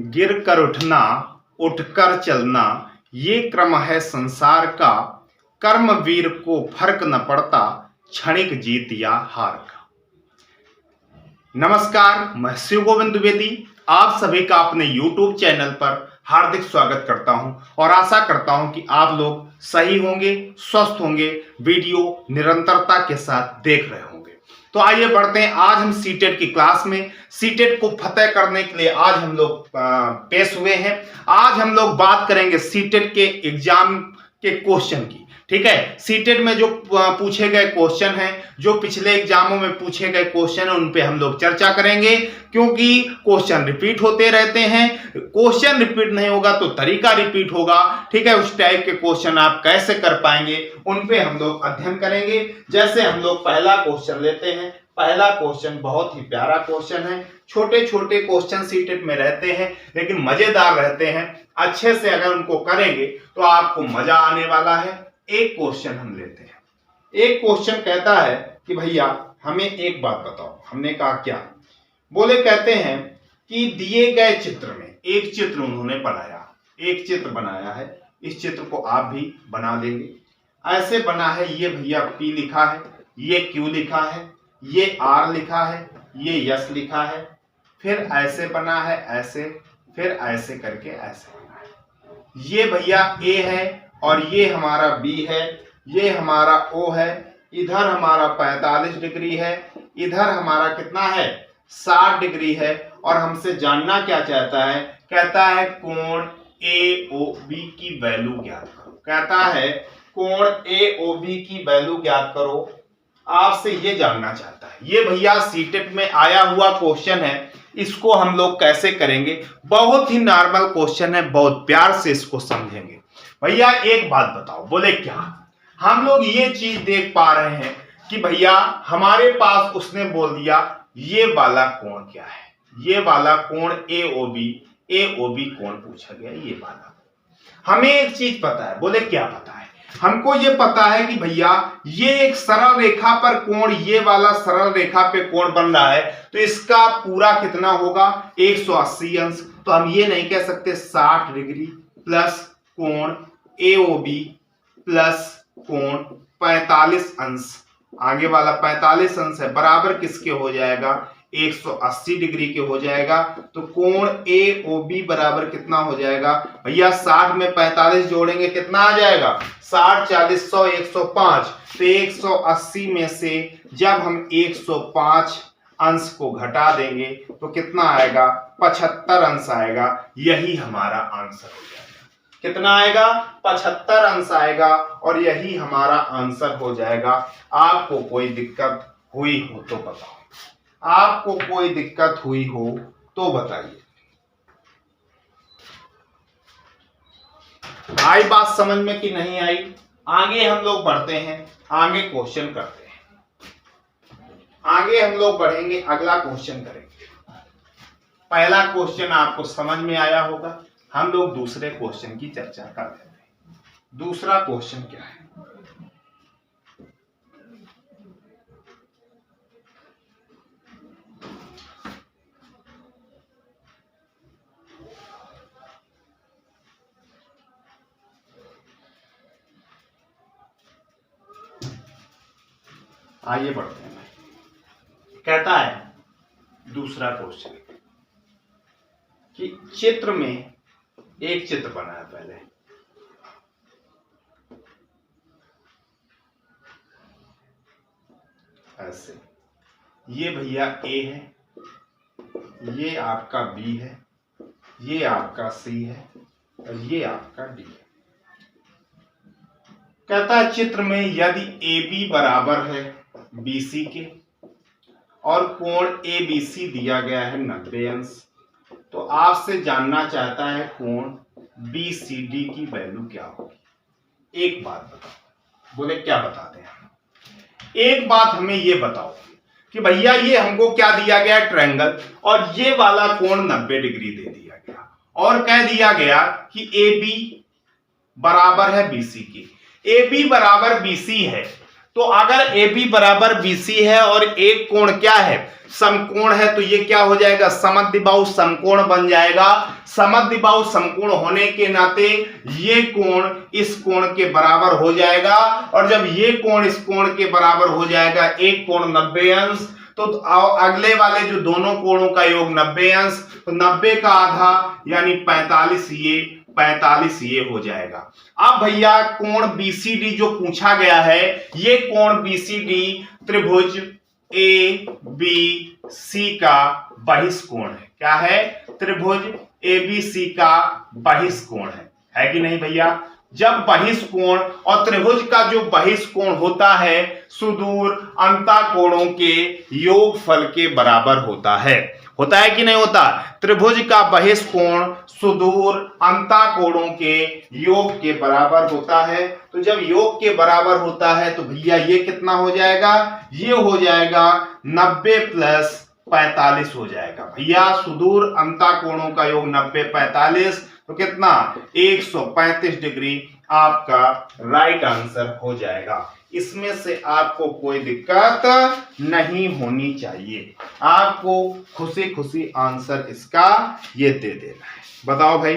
गिर कर उठना, उठकर चलना, ये क्रम है संसार का। कर्मवीर को फर्क न पड़ता, क्षणिक जीत या हार का। नमस्कार, मैं शिव गोविंद द्विवेदी आप सभी का अपने YouTube चैनल पर हार्दिक स्वागत करता हूं और आशा करता हूं कि आप लोग सही होंगे, स्वस्थ होंगे, वीडियो निरंतरता के साथ देख रहे होंगे। तो आइए बढ़ते हैं। आज हम सीटेट की क्लास में सीटेट को फतेह करने के लिए आज हम लोग पेश हुए हैं। आज हम लोग बात करेंगे सीटेट के एग्जाम के क्वेश्चन की। ठीक है, सीटेट में जो पूछे गए क्वेश्चन हैं, जो पिछले एग्जामों में पूछे गए क्वेश्चन हैं, उन पे हम लोग चर्चा करेंगे, क्योंकि क्वेश्चन रिपीट होते रहते हैं। क्वेश्चन रिपीट नहीं होगा तो तरीका रिपीट होगा। ठीक है, उस टाइप के क्वेश्चन आप कैसे कर पाएंगे, उन पे हम लोग अध्ययन करेंगे। जैसे हम लोग पहला क्वेश्चन लेते हैं। पहला क्वेश्चन बहुत ही प्यारा क्वेश्चन है। छोटे छोटे क्वेश्चन सीटेट में रहते हैं, लेकिन मजेदार रहते हैं। अच्छे से अगर उनको करेंगे तो आपको मजा आने वाला है। एक क्वेश्चन हम लेते हैं। एक क्वेश्चन कहता है कि भैया हमें एक बात बताओ। हमने कहा क्या? बोले कहते हैं कि दिए गए चित्र में एक चित्र उन्होंने बनाया, एक चित्र बनाया है। इस चित्र को आप भी बना देंगे। ऐसे बना है, ये भैया P लिखा है, ये Q लिखा है, ये R लिखा है, ये S लिखा है। फिर ऐसे बना है, ऐसे, फिर ऐसे करके ऐसे बना है। ये भैया A है और ये हमारा B है, ये हमारा O है। इधर हमारा 45 डिग्री है, इधर हमारा कितना है 60 डिग्री है। और हमसे जानना क्या चाहता है? कहता है कोण AOB की वैल्यू ज्ञात करो। कहता है कोण AOB की वैल्यू ज्ञात करो। आपसे ये जानना चाहता है। ये भैया सीटेट में आया हुआ क्वेश्चन है। इसको हम लोग कैसे करेंगे? बहुत ही नॉर्मल क्वेश्चन है, बहुत प्यार से इसको समझेंगे। भैया एक बात बताओ। बोले क्या? हम लोग ये चीज देख पा रहे हैं कि भैया हमारे पास उसने बोल दिया ये वाला कोण क्या है, ये वाला कोण AOB कोण पूछा गया, ये वाला। हमें एक चीज पता है। बोले क्या पता है? हमको ये पता है कि भैया ये एक सरल रेखा पर कोण, ये वाला सरल रेखा पे कोण बन रहा है, तो इसका पूरा कितना होगा 180 अंश। तो हम ये नहीं कह सकते 60 डिग्री प्लस कोण AOB प्लस कोण 45 अंश, आगे वाला 45 अंश है, बराबर किसके हो जाएगा 180 डिग्री के हो जाएगा। तो कोण AOB बराबर कितना हो जाएगा भैया? 60 में 45 जोड़ेंगे कितना आ जाएगा? 60 40 100 105। तो 180 में से जब हम 105 अंश को घटा देंगे तो कितना आएगा? 75 अंश आएगा। यही हमारा आंसर हो जाएगा। कितना आएगा? 75 अंश आएगा और यही हमारा आंसर हो जाएगा। आपको कोई दिक्कत हुई हो तो बताओ, आपको कोई दिक्कत हुई हो तो बताइए। आई बात समझ में कि नहीं आई? आगे हम लोग बढ़ते हैं, आगे क्वेश्चन करते हैं। आगे हम लोग बढ़ेंगे, अगला क्वेश्चन करेंगे। पहला क्वेश्चन आपको समझ में आया होगा। हम लोग दूसरे क्वेश्चन की चर्चा कर रहे हैं। दूसरा क्वेश्चन क्या है? आइए बढ़ते हैं। कहता है दूसरा क्वेश्चन कि चित्र में एक चित्र बना है। पहले ऐसे, ये भैया A है, ये आपका B है, ये आपका C है और ये आपका D है। कहता है चित्र में यदि AB बराबर है BC के और कोण ABC दिया गया है 90 अंश, तो आपसे जानना चाहता है कोण BCD की वैल्यू क्या होगी। एक बात बताओ। बोले क्या बताते हैं? एक बात हमें ये बताओ कि भैया ये हमको क्या दिया गया? ट्रायंगल, और ये वाला कोण 90 डिग्री दे दिया गया और कह दिया गया कि AB बराबर है BC की। AB बराबर BC है तो अगर AB बराबर BC है और एक कोण क्या है, समकोण है, तो ये क्या हो जाएगा, समद्विबाहु समकोण बन जाएगा। समद्विबाहु समकोण होने के नाते ये कोण इस कोण के बराबर हो जाएगा, और जब ये कोण इस कोण के बराबर हो जाएगा, एक कोण 90 अंश, तो अगले वाले जो दोनों कोणों का योग 90 अंश, तो 90 का आधा यानी 45 ये हो जाएगा। अब भैया कोण BCD जो पूछा गया है, ये कोण BCD त्रिभुज ABC का बहिष्कोण है। क्या है, त्रिभुज ABC का बहिष्कोण है कि नहीं भैया। जब बहिष्कोण और त्रिभुज का जो बहिष्कोण होता है सुदूर अंतःकोणों के योगफल के बराबर होता है कि नहीं होता। त्रिभुज का बहिष्कोण सुदूर अंतःकोणों के योग के बराबर होता है। तो जब योग के बराबर होता है तो भैया ये कितना हो जाएगा, ये हो जाएगा 90 प्लस 45 हो जाएगा भैया। सुदूर अंतःकोणों का योग 90 45, तो कितना 135 डिग्री आपका राइट आंसर हो जाएगा। इसमें से आपको कोई दिक्कत नहीं होनी चाहिए, आपको खुशी खुशी आंसर इसका ये दे देना है। बताओ भाई,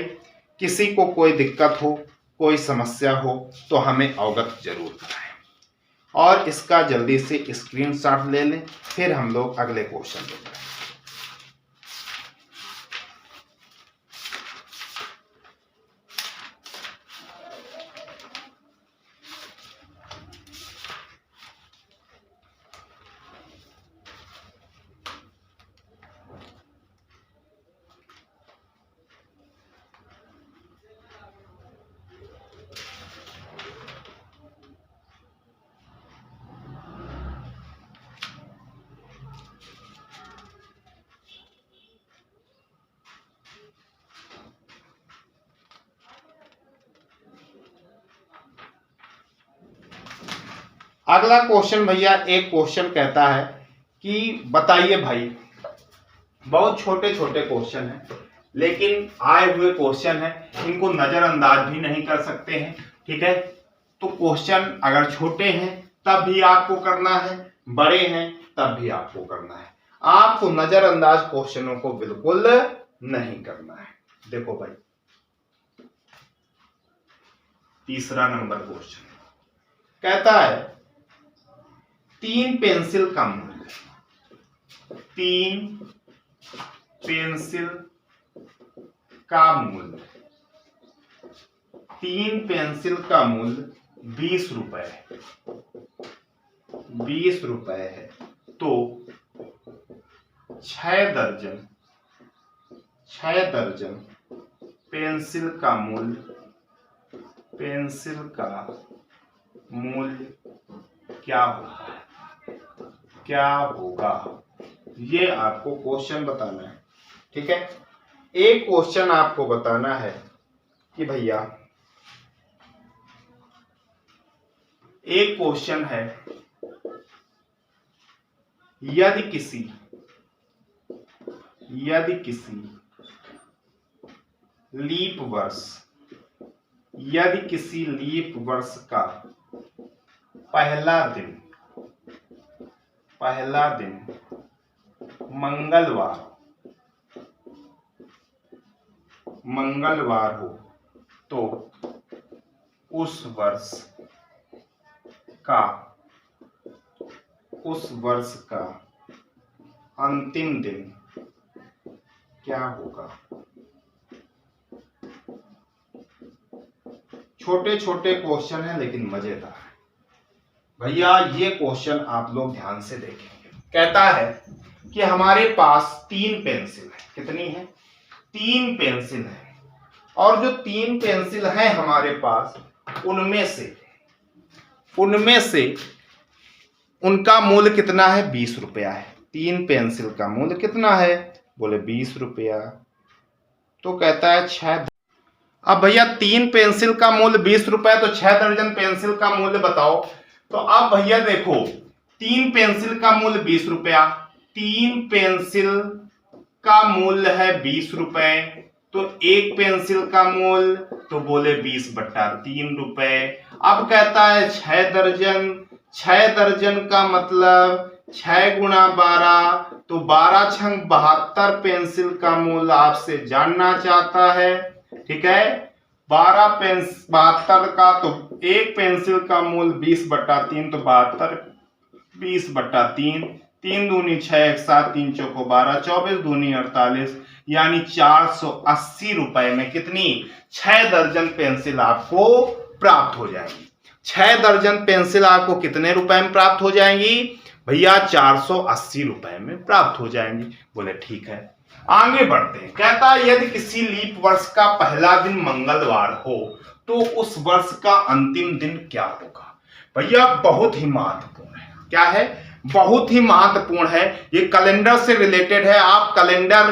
किसी को कोई दिक्कत हो, कोई समस्या हो तो हमें अवगत जरूर कराएं, और इसका जल्दी से स्क्रीनशॉट ले लें, फिर हम लोग अगले क्वेश्चन देखें। अगला क्वेश्चन भैया, एक क्वेश्चन कहता है कि बताइए भाई, बहुत छोटे छोटे क्वेश्चन हैं लेकिन आए हुए क्वेश्चन हैं, इनको नजरअंदाज भी नहीं कर सकते हैं, ठीक है। तो क्वेश्चन अगर छोटे हैं तब भी आपको करना है, बड़े हैं तब भी आपको करना है, आपको नजरअंदाज क्वेश्चनों को बिल्कुल नहीं करना है। देखो भाई, तीसरा नंबर क्वेश्चन कहता है 3 पेंसिल का मूल्य, 3 पेंसिल का मूल्य, 3 पेंसिल का मूल्य 20 रुपए है, 20 रुपए है, तो 6 दर्जन पेंसिल का मूल्य क्या होगा, ये आपको क्वेश्चन बताना है, ठीक है। एक क्वेश्चन आपको बताना है कि भैया, एक क्वेश्चन है, यदि किसी लीप वर्ष का पहला दिन मंगलवार हो तो उस वर्ष का अंतिम दिन क्या होगा। छोटे छोटे क्वेश्चन हैं लेकिन मजेदार है भैया। ये क्वेश्चन आप लोग ध्यान से देखेंगे। कहता है कि हमारे पास 3 पेंसिल है, कितनी है, 3 पेंसिल है, और जो 3 पेंसिल है हमारे पास, उनमें से उनका मूल्य कितना है, 20 रुपया है। 3 पेंसिल का मूल्य कितना है, बोले 20 रुपया। तो कहता है 6। अब भैया 3 पेंसिल का मूल्य 20 रुपया, तो 6 दर्जन पेंसिल का मूल्य बताओ। तो अब भैया देखो, 3 पेंसिल का मूल्य 20 रुपया, 3 पेंसिल का मूल्य है 20 रुपए, तो 1 पेंसिल का मूल्य, तो बोले 20/3 रुपए। अब कहता है 6 6 दर्जन का मतलब 6 गुणा 12, तो 12 छंग 72 पेंसिल का मूल्य आपसे जानना चाहता है। ठीक है, 72 का तो एक पेंसिल का मूल्य 20/3, तो 72 20/3, 3 दूनी 6, 1 7, 3 चौको 12, 24 दूनी 48, यानी 480 रुपए में कितनी 6 दर्जन पेंसिल आपको प्राप्त हो जाएंगी। 6 दर्जन पेंसिल आपको कितने रुपए में प्राप्त हो जाएंगी भैया? 480 रुपए में प्राप्त हो जाएंगी। बोले ठीक है, आगे बढ़ते हैं। कहता है यदि किसी लीप वर्ष का पहला दिन मंगलवार हो तो उस वर्ष का अंतिम दिन क्या होगा? भैया बहुत ही महत्वपूर्ण है। क्या है? बहुत ही महत्वपूर्ण है। ये कैलेंडर से रिलेटेड है। आप कैलेंडर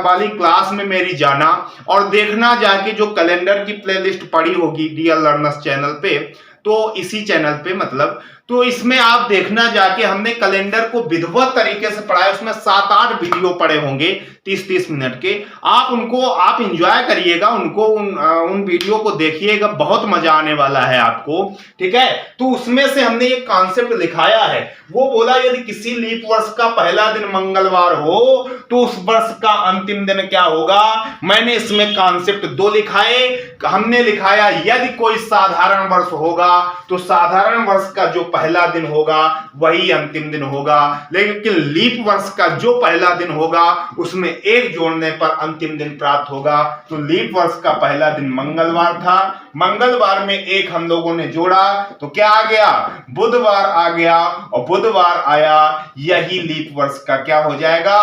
वाली क्लास में मेरी जाना और देखना जाके जो कैलेंडर की प्लेलिस्ट पड़ी होगी डीएल लर्नर्स चैनल पे, तो इसी चैनल पे मतलब, तो इसमें आप देखना जाके हमने कैलेंडर को विधिवत तरीके से पढ़ाया। उसमें 7-8 वीडियो पड़े होंगे 30-30 मिनट के। आप उनको आप एंजॉय करिएगा, उनको उन वीडियो को देखिएगा, बहुत मजा आने वाला है आपको। ठीक है, तो उसमें से हमने एक कॉन्सेप्ट दिखाया है। वो बोला यदि किसी लीप वर्ष का पहला दिन मंगलवार हो तो उस वर्ष का अंतिम दिन क्या होगा। मैंने इसमें कॉन्सेप्ट 2 लिखाए। हमने लिखाया यदि कोई साधारण वर्ष होगा तो साधारण वर्ष का जो पहला दिन होगा वही अंतिम दिन होगा, लेकिन लीप वर्ष का जो पहला दिन होगा उसमें एक जोड़ने पर अंतिम दिन प्राप्त होगा। तो लीप वर्ष का पहला दिन मंगलवार था, मंगलवार में एक हम लोगों ने जोड़ा तो क्या आ गया? बुधवार आ गया, और बुधवार आया, यही लीप वर्ष का क्या हो जाएगा?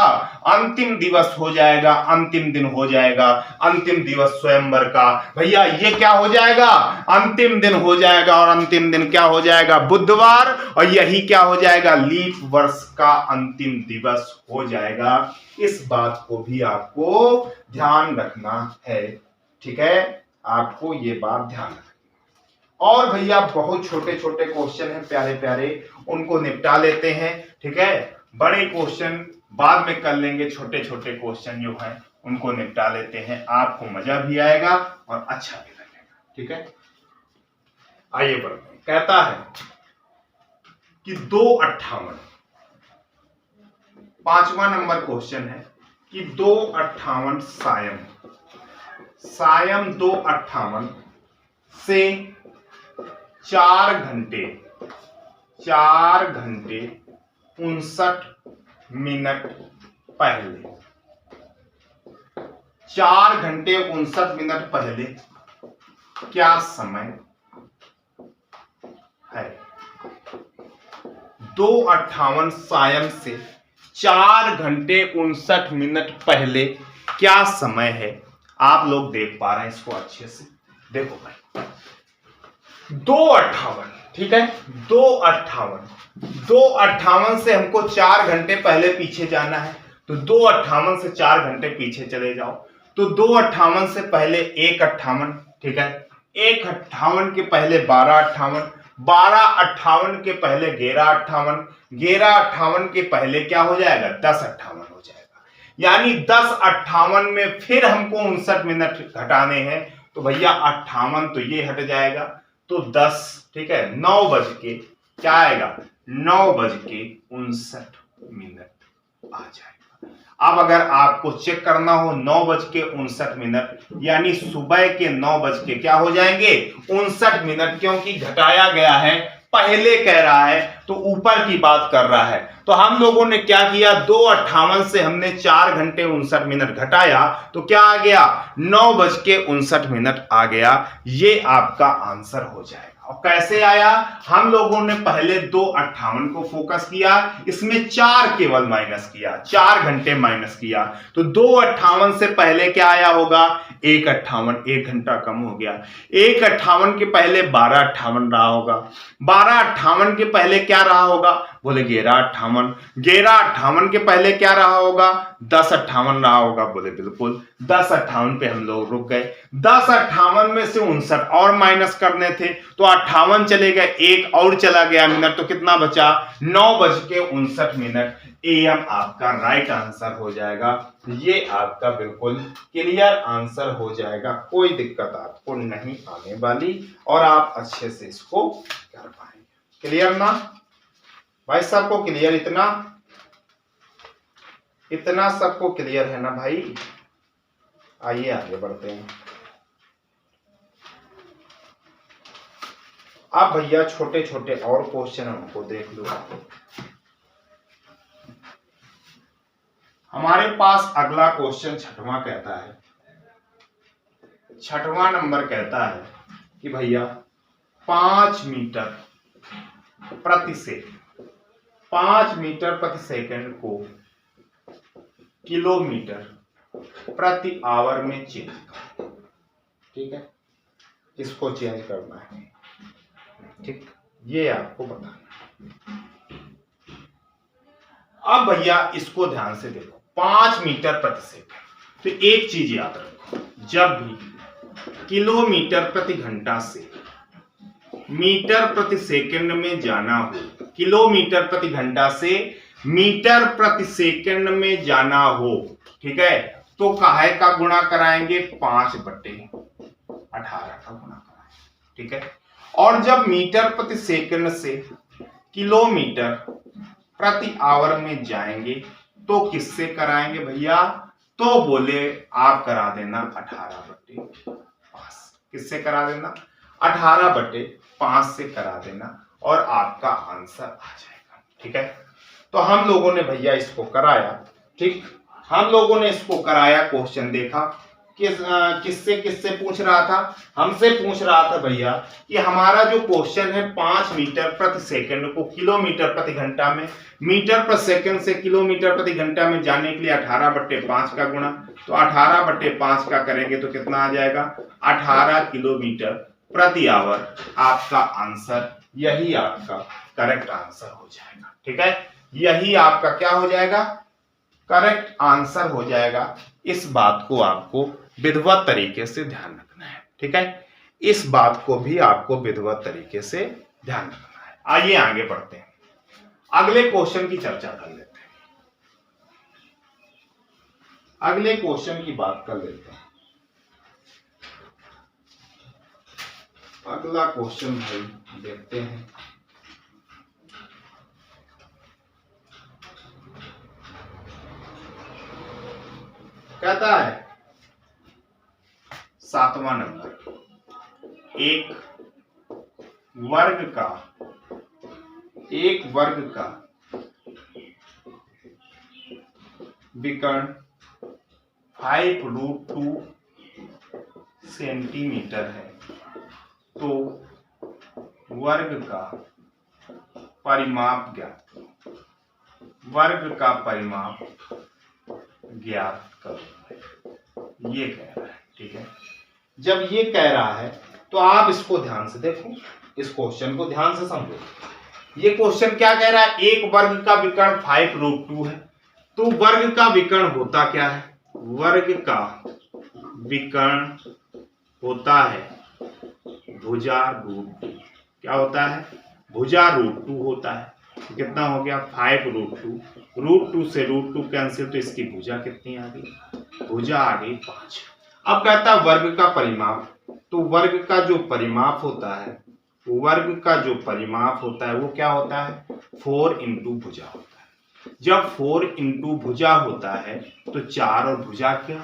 अंतिम दिवस हो जाएगा, अंतिम दिन हो जाएगा, अंतिम दिवस स्वयंवर का। भैया ये क्या हो जाएगा? अंतिम दिन हो जाएगा, और अंतिम दिन क्या हो जाएगा? बुधवार, और यही क्या हो जाएगा? लीप वर्ष का अंतिम दिवस हो जाएगा। इस बात को भी आपको ध्यान रखना है। ठीक है, आपको ये बात ध्यान रखना। और भैया बहुत छोटे छोटे क्वेश्चन हैं, प्यारे प्यारे, उनको निपटा लेते हैं। ठीक है, बड़े क्वेश्चन बाद में कर लेंगे, छोटे छोटे क्वेश्चन जो हैं उनको निपटा लेते हैं। आपको मजा भी आएगा और अच्छा भी लगेगा। ठीक है, आइए बढ़ते हैं। कहता है कि 258, 5वां नंबर क्वेश्चन है कि 258 सायं 258 से 4 घंटे 59 मिनट पहले, 4 घंटे 59 मिनट पहले क्या समय है? 258 सायं से 4 घंटे 59 मिनट पहले क्या समय है? आप लोग देख पा रहे हैं इसको अच्छे से? देखो भाई, 258, ठीक है, 258 से हमको 4 घंटे पहले पीछे जाना है। तो 258 से 4 घंटे पीछे चले जाओ, तो 258 से पहले 158, ठीक है, 158 के पहले 1258, 1258 के पहले 1158, 1158 के पहले क्या हो जाएगा? 1058 हो जाएगा। यानी 1058 में फिर हमको 59 मिनट घटाने हैं। तो भैया 58 तो ये हट जाएगा, तो 10, ठीक है, 9 बज के क्या आएगा? 9:59 आ जाएगा। अब अगर आपको चेक करना हो 9:59, यानी सुबह के 9 बज के क्या हो जाएंगे? 59 मिनट, क्योंकि घटाया गया है, पहले कह रहा है तो ऊपर की बात कर रहा है। तो हम लोगों ने क्या किया? 2:58 से हमने 4 घंटे 59 मिनट घटाया, तो क्या आ गया? 9:59 आ गया। ये आपका आंसर हो जाएगा। और कैसे आया? हम लोगों ने पहले 2:58 को फोकस किया, इसमें 4 केवल माइनस किया, 4 घंटे माइनस किया, तो 2:58 से पहले क्या आया होगा? 1:58, 1 घंटा कम हो गया। 1:58 के पहले 12:58 रहा होगा, 12:58 के पहले क्या रहा होगा? बोले 11:58, 11:58 के पहले क्या रहा होगा? 10:58 रहा होगा। बोले बिल्कुल, 10:58 पे हम लोग रुक गए। 10:58 में से 59 और माइनस करने थे, तो 58 चले गए, एक और चला गया मिनट, तो कितना बचा? 9:59 AM आपका राइट आंसर हो जाएगा। ये आपका बिल्कुल क्लियर आंसर हो जाएगा, कोई दिक्कत आपको नहीं आने वाली, और आप अच्छे से इसको कर पाएंगे। क्लियर ना भाई? सबको क्लियर? इतना सबको क्लियर है ना भाई? आइए आगे बढ़ते हैं। अब भैया छोटे छोटे और क्वेश्चन हमको देख लो। हमारे पास अगला क्वेश्चन छठवां कहता है, छठवां नंबर कहता है कि भैया 5 मीटर प्रति सेकंड, 5 मीटर प्रति सेकंड को किलोमीटर प्रति आवर में चेंज करो। ठीक है, इसको चेंज करना है। ठीक, ये आपको बताना। अब भैया इसको ध्यान से देखो, 5 मीटर प्रति सेकंड। तो एक चीज याद रखो, जब भी किलोमीटर प्रति घंटा से मीटर प्रति सेकंड में जाना हो, किलोमीटर प्रति घंटा से मीटर प्रति सेकंड में जाना हो, ठीक है, तो काहे का गुणा कराएंगे? 5/18 का गुणा कराएंगे। ठीक है, और जब मीटर प्रति सेकंड से किलोमीटर प्रति आवर में जाएंगे तो किससे कराएंगे भैया? तो बोले आप करा देना 18/5। किससे करा देना? 18/5 से करा देना और आपका आंसर आ जाएगा। ठीक है, तो हम लोगों ने भैया इसको कराया। ठीक, हम लोगों ने इसको कराया, क्वेश्चन देखा किससे किससे पूछ रहा था? हमसे पूछ रहा था भैया कि हमारा जो क्वेश्चन है 5 मीटर प्रति सेकंड को किलोमीटर प्रति घंटा में, मीटर प्रति सेकंड से किलोमीटर प्रति घंटा में जाने के लिए 18/5 का गुणा, तो 18/5 का करेंगे तो कितना आ जाएगा? 18 किलोमीटर प्रति आवर। आपका आंसर, यही आपका करेक्ट आंसर हो जाएगा। ठीक है, यही आपका क्या हो जाएगा? करेक्ट आंसर हो जाएगा। इस बात को आपको विधिवत तरीके से ध्यान रखना है। ठीक है, इस बात को भी आपको विधिवत तरीके से ध्यान रखना है। आइए आगे बढ़ते हैं, अगले क्वेश्चन की चर्चा कर लेते हैं, अगले क्वेश्चन की बात कर लेते हैं। अगला क्वेश्चन भाई देखते हैं। कहता है 7वां नंबर, एक वर्ग का विकर्ण 5√2 सेंटीमीटर है, तो वर्ग का परिमाप ज्ञात करो। वर्ग का परिमाप ज्ञात करो, ये कह रहा है। ठीक है, जब ये कह रहा है तो आप इसको ध्यान से देखो, इस क्वेश्चन को ध्यान से समझो। ये क्वेश्चन क्या कह रहा है? एक वर्ग का विकर्ण 5√2 है, तो वर्ग का विकर्ण होता क्या है? वर्ग का विकर्ण होता है भुजा √2। क्या होता है? भुजा √2 होता है। तो कितना हो गया? 5√2, √2 से √2 कैंसिल, तो इसकी भुजा कितनी आ गई? भुजा आ गई 5। अब कहता है वर्ग का परिमाप, तो वर्ग का जो परिमाप होता है, वर्ग का जो परिमाप होता है वो क्या होता है? 4 इंटू भुजा होता है। जब 4 इंटू भुजा होता है तो 4 और भुजा क्या?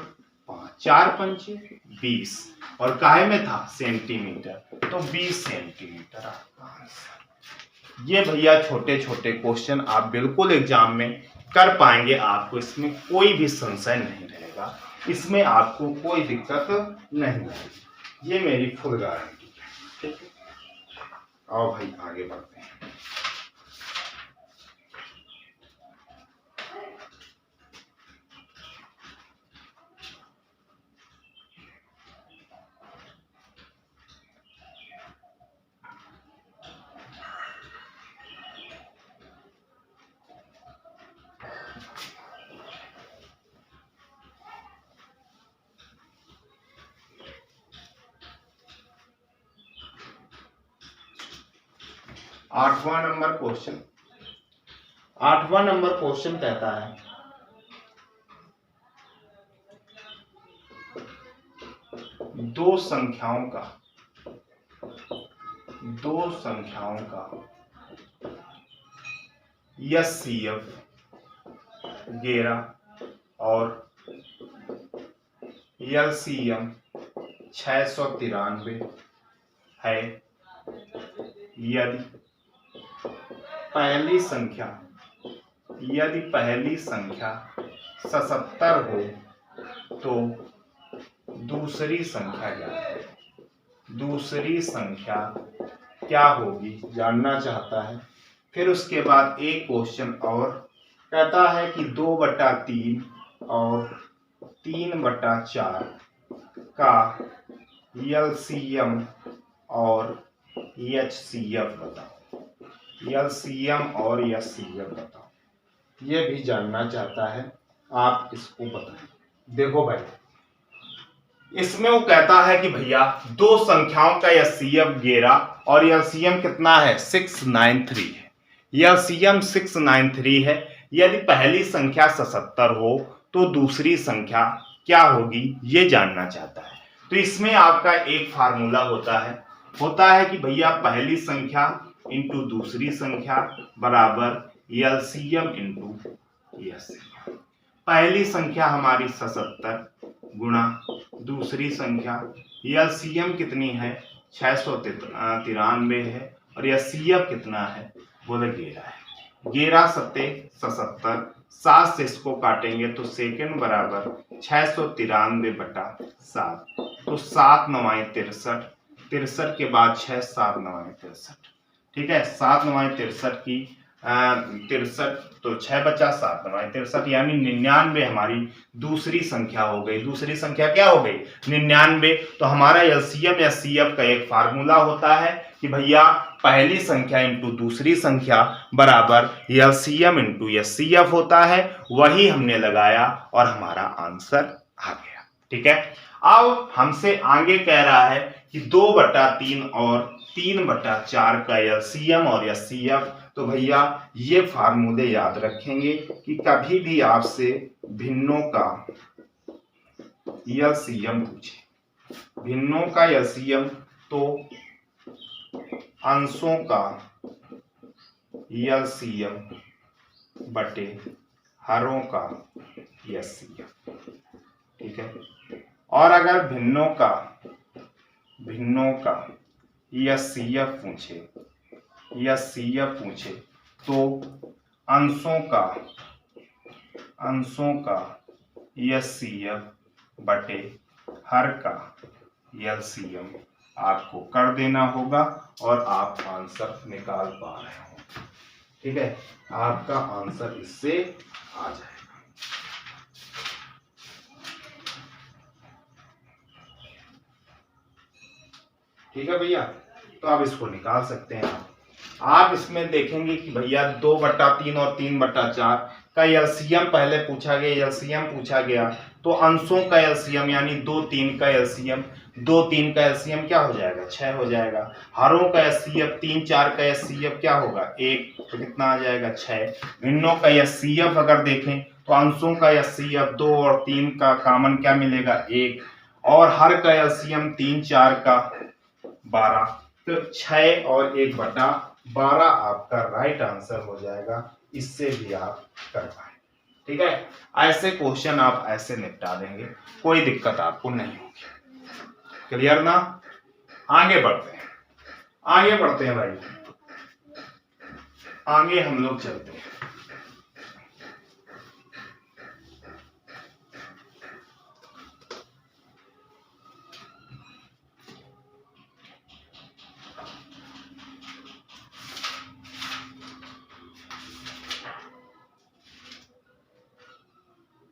5, 4 पंचे 20, और काहे में था? सेंटीमीटर, तो 20 सेंटीमीटर आपका आंसर। ये भैया छोटे छोटे क्वेश्चन आप बिल्कुल एग्जाम में कर पाएंगे, आपको इसमें कोई भी संशय नहीं रहेगा, इसमें आपको कोई दिक्कत नहीं आएगी, ये मेरी फुल गारंटी है। ठीक है, आओ भाई आगे बढ़ते हैं। आठवां नंबर क्वेश्चन कहता है दो संख्याओं का HCF 11 और LCM 693 है यदि पहली संख्या 77 हो तो दूसरी संख्या क्या होगी जानना चाहता है। फिर उसके बाद एक क्वेश्चन और कहता है कि 2/3 और 3/4 का LCM और HCF बताओ। ये भी जानना चाहता है, आप इसको बताएं। देखो भाई, इसमें वो कहता है कि भैया दो संख्याओं का HCF 11 और LCM कितना है 693 है। LCM 693 है। यदि पहली संख्या 77 हो तो दूसरी संख्या क्या होगी ये जानना चाहता है। तो इसमें आपका एक फार्मूला होता है कि भैया पहली संख्या इंटू दूसरी संख्या बराबर LCM इंटू HCF। पहली संख्या हमारी 77 गुणा दूसरी संख्या LCM कितनी है 693 है और HCF कितना है बोले 11 है। 11 सत्ते 77, 7 से इसको काटेंगे तो सेकंड बराबर 693/7, तो 7 9 63, 63 के बाद 6 7 9 63, ठीक है। 7 9 63 की 63 तो 6 बचा 7 9 63 यानी 99 हमारी दूसरी संख्या हो गई। दूसरी संख्या क्या हो गई 99। तो हमारा LCM HCF का एक फार्मूला होता है कि भैया पहली संख्या इंटू दूसरी संख्या बराबर LCM इंटू HCF होता है। वही हमने लगाया और हमारा आंसर आ गया, ठीक है। अब हमसे आगे कह रहा है कि 2/3 और 3/4 का LCM और HCF। तो भैया ये फार्मूले याद रखेंगे कि कभी भी आपसे भिन्नों का LCM पूछे, भिन्नों का LCM तो अंशों का LCM बटे हरों का HCF, ठीक है। और अगर भिन्नों का HCF पूछे तो अंशों का HCF बटे हर का LCM आपको कर देना होगा और आप आंसर निकाल पा रहे हो, ठीक है। आपका आंसर इससे आ जाएगा। ठीक है भैया, तो आप इसको निकाल सकते हैं। आप इसमें देखेंगे कि भैया 2/3 और 3/4 का LCM पहले पूछा गया, LCM पूछा गया तो अंशों का LCM यानी 2 3 का LCM, 2 3 का LCM क्या हो जाएगा 6 हो जाएगा। हरों का HCF 3 4 का HCF क्या होगा 1, तो कितना आ जाएगा 6। भिन्नों का HCF अगर देखें तो अंशों का HCF 2 और 3 का कॉमन क्या मिलेगा 1 और हर का LCM 3 4 का 12, तो 6 और 1/12 आपका राइट आंसर हो जाएगा। इससे भी आप कर पाए, ठीक है। ऐसे क्वेश्चन आप ऐसे निपटा देंगे, कोई दिक्कत आपको नहीं होगी। क्लियर ना। आगे बढ़ते हैं भाई, आगे हम लोग चलते हैं।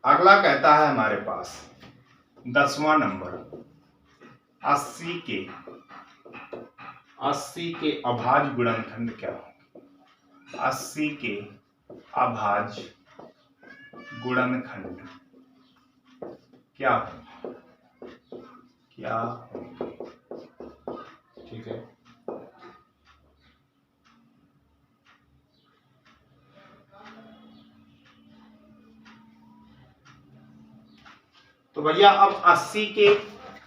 अगला कहता है हमारे पास 10वां नंबर 80 के अभाज्य गुणनखंड क्या होंगे। 80 के अभाज्य गुणनखंड क्या होंगे, ठीक है। तो भैया अब 80 के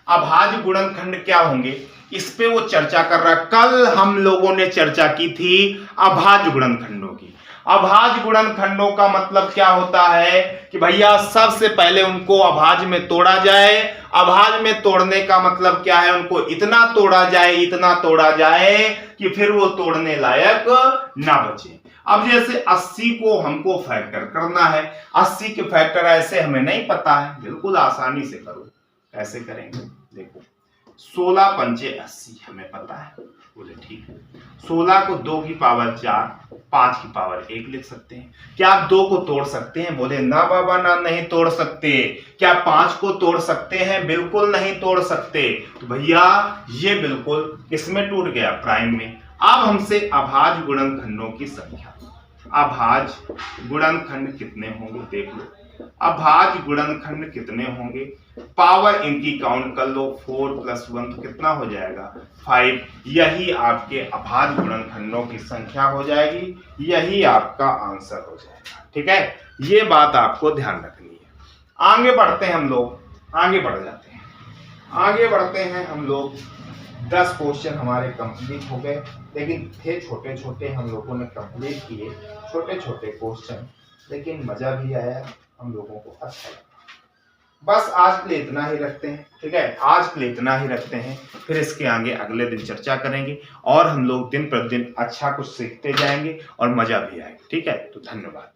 अभाज्य गुणनखंड क्या होंगे इस पे वो चर्चा कर रहा है। कल हम लोगों ने चर्चा की थी अभाज्य गुणनखंडों की। अभाज्य गुणनखंडों का मतलब क्या होता है कि भैया सबसे पहले उनको अभाज्य में तोड़ा जाए। अभाज्य में तोड़ने का मतलब क्या है, उनको इतना तोड़ा जाए कि फिर वो तोड़ने लायक ना बचे। अब जैसे 80 को हमको फैक्टर करना है, 80 के फैक्टर ऐसे हमें नहीं पता है, बिल्कुल आसानी से करो। कैसे करेंगे, देखो 16 पंचे 80 हमें पता है, बोले ठीक है। 16 को 2 की पावर 4, 5 की पावर 1 लिख सकते हैं। क्या आप 2 को तोड़ सकते हैं, बोले ना बाबा ना, नहीं तोड़ सकते। क्या 5 को तोड़ सकते हैं, बिल्कुल नहीं तोड़ सकते। तो भैया ये बिल्कुल किसमें टूट गया, प्राइम में। अब हमसे अभाज्य गुणनखंडों की संख्या, अभाज्य गुणनखंड कितने होंगे देख लो। अभाज्य गुणनखंड कितने होंगे, पावर इनकी काउंट कर लो, 4 + 1 तो कितना हो जाएगा, 5। यही आपके अभाज्य गुणनखंडों की संख्या हो जाएगी, यही आपका आंसर हो जाएगा। ठीक है, ये बात आपको ध्यान रखनी है। आगे बढ़ते हैं हम लोग, आगे बढ़ जाते हैं, आगे बढ़ते हैं हम लोग। 10 क्वेश्चन हमारे कंप्लीट हो गए, लेकिन थे छोटे छोटे, हम लोगों ने कंप्लीट किए छोटे छोटे क्वेश्चन, लेकिन मजा भी आया, हम लोगों को अच्छा लगा। बस आज के लिए इतना ही रखते हैं, ठीक है, आज के लिए इतना ही रखते हैं। फिर इसके आगे अगले दिन चर्चा करेंगे और हम लोग दिन प्रतिदिन अच्छा कुछ सीखते जाएंगे और मजा भी आएगा। ठीक है, तो धन्यवाद।